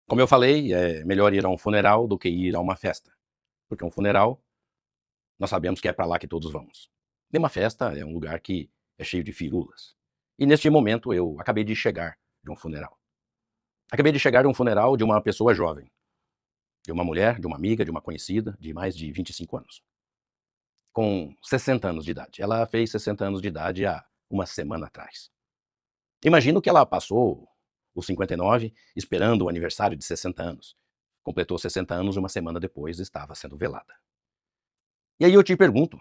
Como eu falei, é melhor ir a um funeral do que ir a uma festa, porque um funeral, nós sabemos que é para lá que todos vamos. E uma festa é um lugar que é cheio de firulas. E neste momento eu acabei de chegar de um funeral. Acabei de chegar de um funeral de uma pessoa jovem, de uma mulher, de uma amiga, de uma conhecida, de mais de 25 anos, com 60 anos de idade. Ela fez 60 anos de idade há uma semana atrás. Imagino que ela passou os 59 esperando o aniversário de 60 anos. Completou 60 anos e uma semana depois estava sendo velada. E aí eu te pergunto,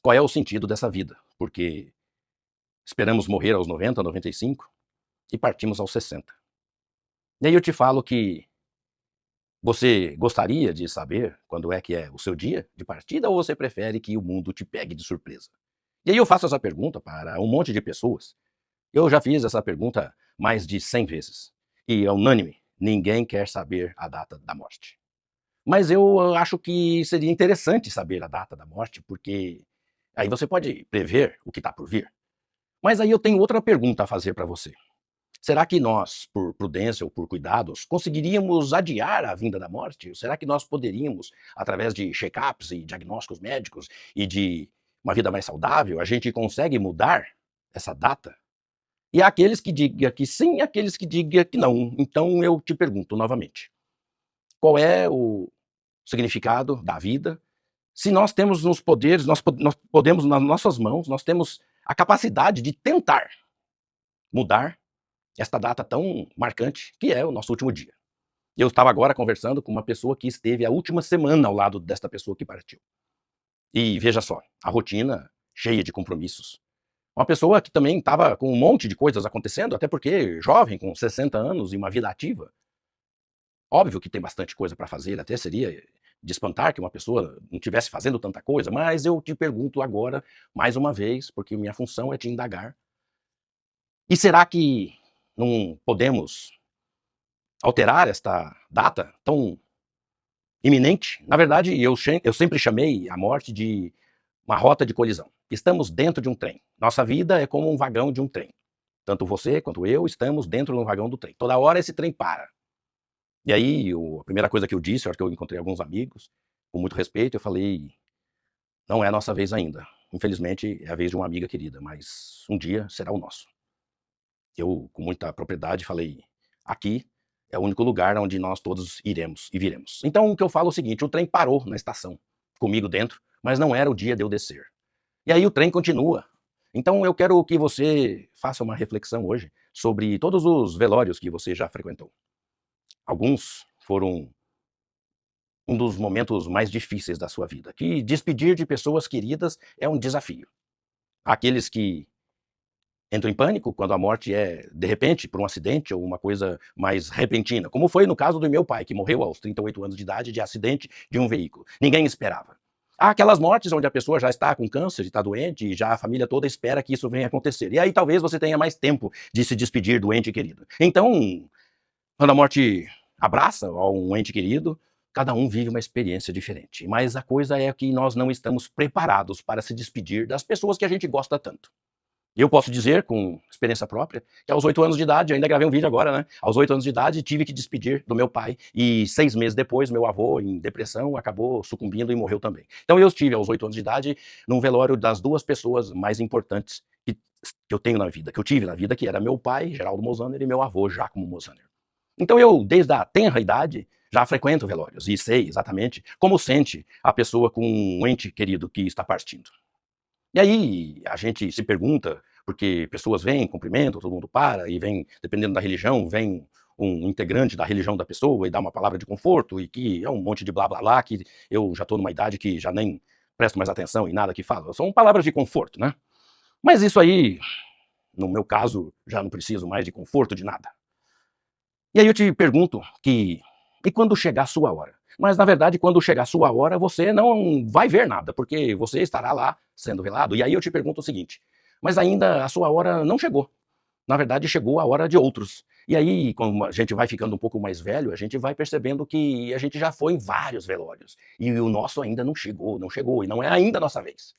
qual é o sentido dessa vida? Porque esperamos morrer aos 90, 95 e partimos aos 60. E aí eu te falo que você gostaria de saber quando é que é o seu dia de partida ou você prefere que o mundo te pegue de surpresa? E aí eu faço essa pergunta para um monte de pessoas. Eu já fiz essa pergunta mais de 100 vezes. E é unânime, ninguém quer saber a data da morte. Mas eu acho que seria interessante saber a data da morte, porque aí você pode prever o que está por vir. Mas aí eu tenho outra pergunta a fazer para você. Será que nós, por prudência ou por cuidados, conseguiríamos adiar a vinda da morte? Será que nós poderíamos, através de check-ups e diagnósticos médicos e de uma vida mais saudável, a gente consegue mudar essa data? E há aqueles que digam que sim e aqueles que digam que não. Então eu te pergunto novamente, qual é o significado da vida? Se nós temos nos poderes, nós podemos nas nossas mãos, nós temos a capacidade de tentar mudar esta data tão marcante que é o nosso último dia. Eu estava agora conversando com uma pessoa que esteve a última semana ao lado desta pessoa que partiu. E veja só, a rotina cheia de compromissos. Uma pessoa que também estava com um monte de coisas acontecendo, até porque jovem, com 60 anos e uma vida ativa. Óbvio que tem bastante coisa para fazer, até seria de espantar que uma pessoa não estivesse fazendo tanta coisa, mas eu te pergunto agora, mais uma vez, porque minha função é te indagar. E será que não podemos alterar esta data tão iminente? Na verdade, eu sempre chamei a morte de uma rota de colisão. Estamos dentro de um trem. Nossa vida é como um vagão de um trem. Tanto você quanto eu estamos dentro de um vagão do trem. Toda hora esse trem para. E aí, a primeira coisa que eu disse, a hora que eu encontrei alguns amigos, com muito respeito, eu falei: não é a nossa vez ainda. Infelizmente, é a vez de uma amiga querida, mas um dia será o nosso. Eu, com muita propriedade, falei: aqui é o único lugar onde nós todos iremos e viremos. Então, o que eu falo é o seguinte: o trem parou na estação, comigo dentro, mas não era o dia de eu descer. E aí o trem continua. Então, eu quero que você faça uma reflexão hoje sobre todos os velórios que você já frequentou. Alguns foram um dos momentos mais difíceis da sua vida, que despedir de pessoas queridas é um desafio. Aqueles que entram em pânico quando a morte é, de repente, por um acidente ou uma coisa mais repentina, como foi no caso do meu pai, que morreu aos 38 anos de idade de acidente de um veículo. Ninguém esperava. Há aquelas mortes onde a pessoa já está com câncer, está doente, e já a família toda espera que isso venha acontecer. E aí talvez você tenha mais tempo de se despedir do ente querido. Então, quando a morte abraça um ente querido, cada um vive uma experiência diferente. Mas a coisa é que nós não estamos preparados para se despedir das pessoas que a gente gosta tanto. Eu posso dizer, com experiência própria, que aos 8 anos de idade, eu ainda gravei um vídeo agora, né? Aos 8 anos de idade, tive que despedir do meu pai. E 6 meses depois, meu avô, em depressão, acabou sucumbindo e morreu também. Então eu estive, aos 8 anos de idade, num velório das duas pessoas mais importantes que eu tenho na vida, que eu tive na vida, que era meu pai, Geraldo Mozaner, e meu avô, Giacomo Mozaner. Então eu, desde a tenra idade, já frequento velórios e sei exatamente como sente a pessoa com um ente querido que está partindo. E aí a gente se pergunta, porque pessoas vêm, cumprimentam, todo mundo para, e vem, dependendo da religião, vem um integrante da religião da pessoa e dá uma palavra de conforto, e que é um monte de blá blá blá, que eu já estou numa idade que já nem presto mais atenção em nada que fala. São palavras de conforto, né? Mas isso aí, no meu caso, já não preciso mais de conforto de nada. E aí eu te pergunto e quando chegar a sua hora? Mas na verdade, quando chegar a sua hora, você não vai ver nada, porque você estará lá sendo velado. E aí eu te pergunto o seguinte: mas ainda a sua hora não chegou. Na verdade, chegou a hora de outros. E aí, quando a gente vai ficando um pouco mais velho, a gente vai percebendo que a gente já foi em vários velórios. E o nosso ainda não chegou, não chegou, e não é ainda a nossa vez.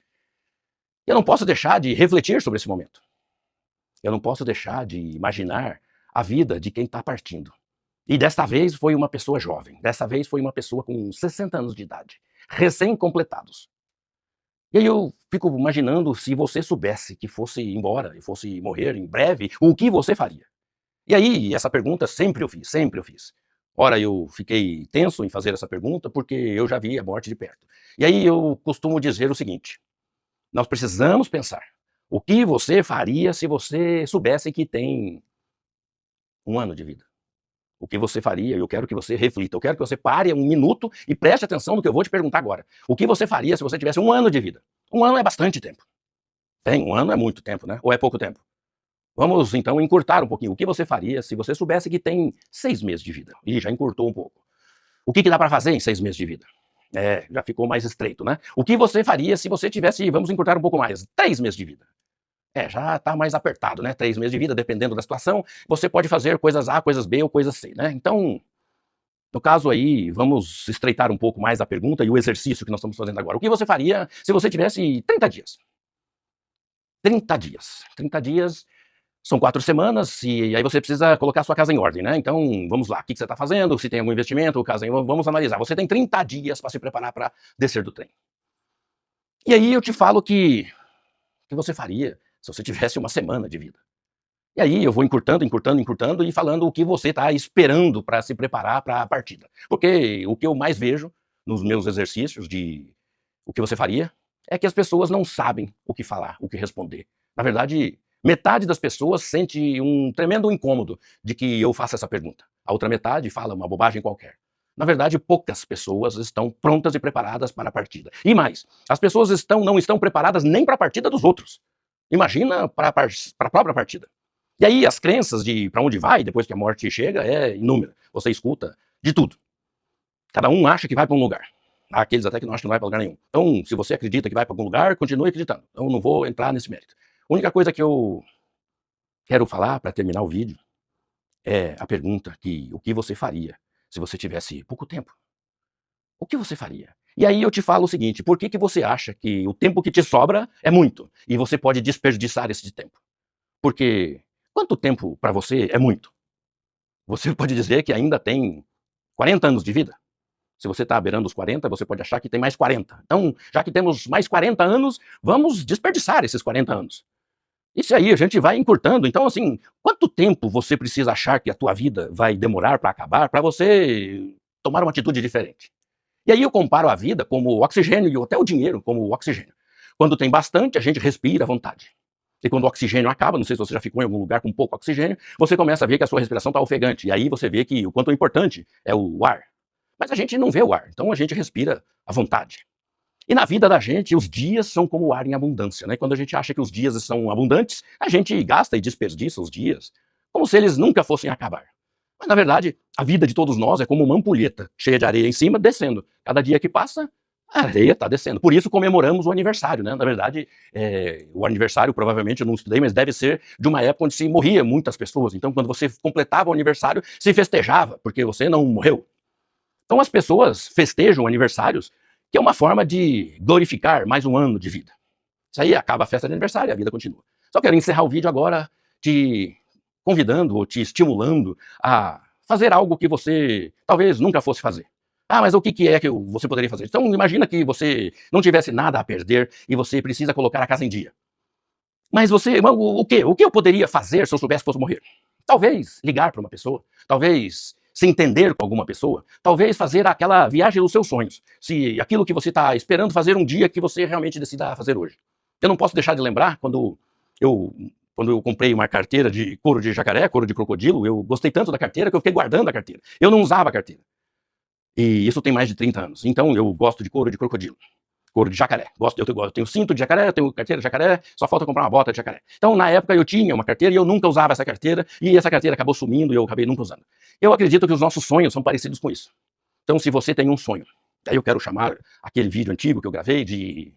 Eu não posso deixar de refletir sobre esse momento. Eu não posso deixar de imaginar a vida de quem está partindo. E desta vez foi uma pessoa jovem, dessa vez foi uma pessoa com 60 anos de idade, recém-completados. E aí eu fico imaginando se você soubesse que fosse embora e fosse morrer em breve, o que você faria? E aí, essa pergunta sempre eu fiz, sempre eu fiz. Ora, eu fiquei tenso em fazer essa pergunta porque eu já vi a morte de perto. E aí eu costumo dizer o seguinte: nós precisamos pensar. O que você faria se você soubesse que tem 1 ano de vida? O que você faria? Eu quero que você reflita. Eu quero que você pare 1 minuto e preste atenção no que eu vou te perguntar agora. O que você faria se você tivesse 1 ano de vida? 1 ano é bastante tempo. Tem, 1 ano é muito tempo, né? Ou é pouco tempo? Vamos então encurtar um pouquinho. O que você faria se você soubesse que tem 6 meses de vida? Ih, já encurtou um pouco. O que dá para fazer em 6 meses de vida? Já ficou mais estreito, né? O que você faria se você tivesse, vamos encurtar um pouco mais, 3 meses de vida? Já está mais apertado, né? 3 meses de vida, dependendo da situação, você pode fazer coisas A, coisas B ou coisas C, né? Então, no caso aí, vamos estreitar um pouco mais a pergunta e o exercício que nós estamos fazendo agora. O que você faria se você tivesse 30 dias? 30 dias. 30 dias são 4 semanas e aí você precisa colocar a sua casa em ordem, né? Então, vamos lá. O que você está fazendo? Se tem algum investimento, vamos analisar. Você tem 30 dias para se preparar para descer do trem. E aí eu te falo o que você faria se você tivesse 1 semana de vida. E aí eu vou encurtando, encurtando, encurtando e falando o que você está esperando para se preparar para a partida. Porque o que eu mais vejo nos meus exercícios de o que você faria é que as pessoas não sabem o que falar, o que responder. Na verdade, metade das pessoas sente um tremendo incômodo de que eu faça essa pergunta. A outra metade fala uma bobagem qualquer. Na verdade, poucas pessoas estão prontas e preparadas para a partida. E mais, as pessoas não estão preparadas nem para a partida dos outros. Imagina para a própria partida. E aí as crenças de para onde vai depois que a morte chega é inúmera. Você escuta de tudo. Cada um acha que vai para um lugar. Há aqueles até que não acham que não vai para lugar nenhum. Então, se você acredita que vai para algum lugar, continue acreditando. Eu não vou entrar nesse mérito. A única coisa que eu quero falar para terminar o vídeo é a pergunta o que você faria se você tivesse pouco tempo? O que você faria? E aí eu te falo o seguinte, por que você acha que o tempo que te sobra é muito e você pode desperdiçar esse tempo? Porque quanto tempo para você é muito? Você pode dizer que ainda tem 40 anos de vida. Se você está beirando os 40, você pode achar que tem mais 40. Então, já que temos mais 40 anos, vamos desperdiçar esses 40 anos. Isso aí, a gente vai encurtando. Então, assim, quanto tempo você precisa achar que a tua vida vai demorar para acabar para você tomar uma atitude diferente? E aí eu comparo a vida como o oxigênio e até o dinheiro como o oxigênio. Quando tem bastante, a gente respira à vontade. E quando o oxigênio acaba, não sei se você já ficou em algum lugar com pouco oxigênio, você começa a ver que a sua respiração está ofegante. E aí você vê que o quanto é importante é o ar. Mas a gente não vê o ar, então a gente respira à vontade. E na vida da gente, os dias são como o ar em abundância, né? Quando a gente acha que os dias são abundantes, a gente gasta e desperdiça os dias, como se eles nunca fossem acabar. Mas na verdade, a vida de todos nós é como uma ampulheta, cheia de areia em cima, descendo. Cada dia que passa, a areia está descendo. Por isso comemoramos o aniversário, né? Na verdade, o aniversário, provavelmente, eu não estudei, mas deve ser de uma época onde se morria muitas pessoas. Então, quando você completava o aniversário, se festejava, porque você não morreu. Então as pessoas festejam aniversários, que é uma forma de glorificar mais 1 ano de vida. Isso aí acaba a festa de aniversário e a vida continua. Só quero encerrar o vídeo agora te convidando ou te estimulando a fazer algo que você talvez nunca fosse fazer. Mas o que é que você poderia fazer? Então imagina que você não tivesse nada a perder e você precisa colocar a casa em dia. Mas o quê? O que eu poderia fazer se eu soubesse que fosse morrer? Talvez ligar para uma pessoa, talvez se entender com alguma pessoa, talvez fazer aquela viagem dos seus sonhos, se aquilo que você está esperando fazer um dia que você realmente decida fazer hoje. Eu não posso deixar de lembrar quando eu comprei uma carteira de couro de jacaré, couro de crocodilo, eu gostei tanto da carteira que eu fiquei guardando a carteira. Eu não usava a carteira. E isso tem mais de 30 anos. Então eu gosto de couro de crocodilo. Couro de jacaré. Eu tenho cinto de jacaré, eu tenho carteira de jacaré, só falta comprar uma bota de jacaré. Então, na época, eu tinha uma carteira e eu nunca usava essa carteira, e essa carteira acabou sumindo e eu acabei nunca usando. Eu acredito que os nossos sonhos são parecidos com isso. Então, se você tem um sonho, aí eu quero chamar aquele vídeo antigo que eu gravei de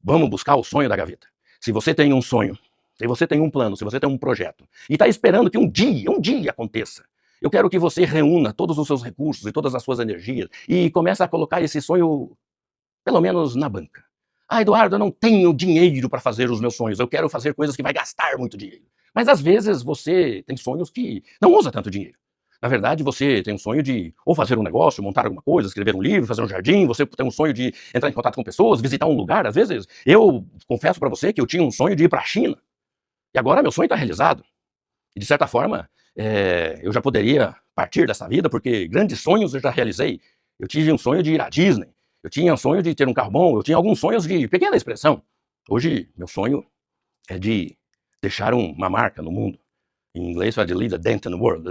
vamos buscar o sonho da gaveta. Se você tem um sonho, se você tem um plano, se você tem um projeto, e está esperando que um dia aconteça, eu quero que você reúna todos os seus recursos e todas as suas energias e comece a colocar esse sonho pelo menos na banca. Eduardo, eu não tenho dinheiro para fazer os meus sonhos, eu quero fazer coisas que vai gastar muito dinheiro. Mas às vezes você tem sonhos que não usa tanto dinheiro. Na verdade, você tem um sonho de ou fazer um negócio, montar alguma coisa, escrever um livro, fazer um jardim, você tem um sonho de entrar em contato com pessoas, visitar um lugar. Às vezes, eu confesso para você que eu tinha um sonho de ir para a China. E agora meu sonho está realizado. E de certa forma, eu já poderia partir dessa vida, porque grandes sonhos eu já realizei. Eu tive um sonho de ir à Disney, eu tinha um sonho de ter um carro bom, eu tinha alguns sonhos de pequena expressão. Hoje, meu sonho é de deixar uma marca no mundo. Em inglês, fala de leave a dent in the world.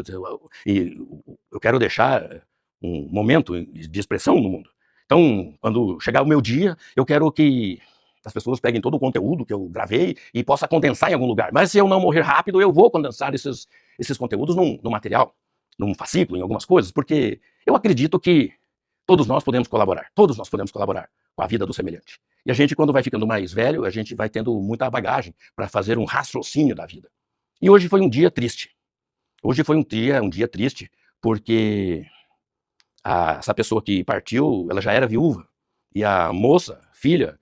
E eu quero deixar um momento de expressão no mundo. Então, quando chegar o meu dia, eu quero que as pessoas peguem todo o conteúdo que eu gravei e possa condensar em algum lugar. Mas se eu não morrer rápido, eu vou condensar esses conteúdos num material, num fascículo, em algumas coisas, porque eu acredito que todos nós podemos colaborar. Todos nós podemos colaborar com a vida do semelhante. E a gente, quando vai ficando mais velho, a gente vai tendo muita bagagem para fazer um raciocínio da vida. E hoje foi um dia triste. Hoje foi um dia triste, porque essa pessoa que partiu, ela já era viúva. E a moça, filha,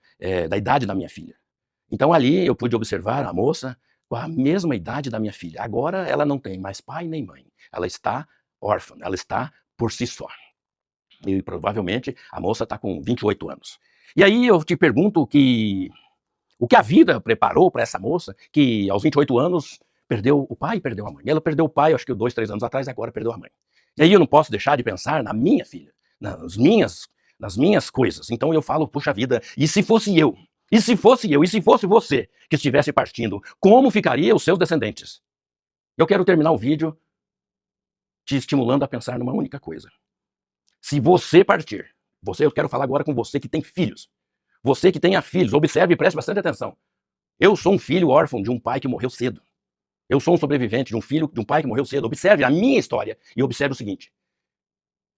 da idade da minha filha. Então ali eu pude observar a moça com a mesma idade da minha filha. Agora ela não tem mais pai nem mãe. Ela está órfã, ela está por si só. E provavelmente a moça está com 28 anos. E aí eu te pergunto o que a vida preparou para essa moça, que aos 28 anos perdeu o pai e perdeu a mãe. Ela perdeu o pai, acho que 2, 3 anos atrás, agora perdeu a mãe. E aí eu não posso deixar de pensar na minha filha, nas minhas coisas. Então eu falo, puxa vida, e se fosse eu? E se fosse eu? E se fosse você que estivesse partindo? Como ficariam os seus descendentes? Eu quero terminar o vídeo te estimulando a pensar numa única coisa. Se você partir, eu quero falar agora com você que tem filhos. Você que tenha filhos, observe e preste bastante atenção. Eu sou um filho órfão de um pai que morreu cedo. Eu sou um sobrevivente de um pai que morreu cedo. Observe a minha história e observe o seguinte.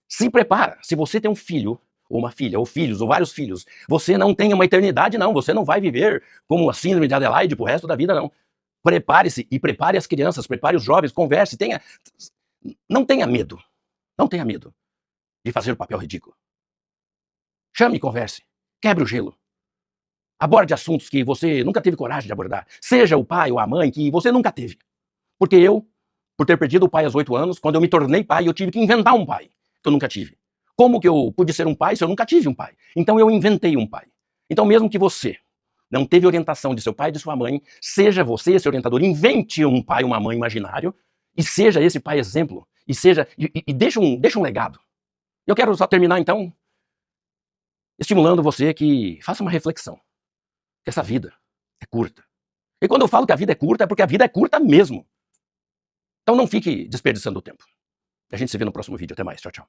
Se prepara. Se você tem um filho, ou uma filha, ou filhos, ou vários filhos, você não tem uma eternidade, não. Você não vai viver como a síndrome de Adelaide pro resto da vida, não. Prepare-se e prepare as crianças, prepare os jovens, converse, não tenha medo. Não tenha medo de fazer o papel ridículo. Chame e converse. Quebre o gelo. Aborde assuntos que você nunca teve coragem de abordar. Seja o pai ou a mãe que você nunca teve. Porque eu, por ter perdido o pai aos 8 anos, quando eu me tornei pai, eu tive que inventar um pai que eu nunca tive. Como que eu pude ser um pai se eu nunca tive um pai? Então eu inventei um pai. Então mesmo que você não teve orientação de seu pai e de sua mãe, seja você esse orientador, invente um pai, uma mãe imaginário e seja esse pai exemplo e deixa um legado. Eu quero só terminar então estimulando você que faça uma reflexão. Que essa vida é curta. E quando eu falo que a vida é curta, é porque a vida é curta mesmo. Então não fique desperdiçando o tempo. A gente se vê no próximo vídeo. Até mais. Tchau, tchau.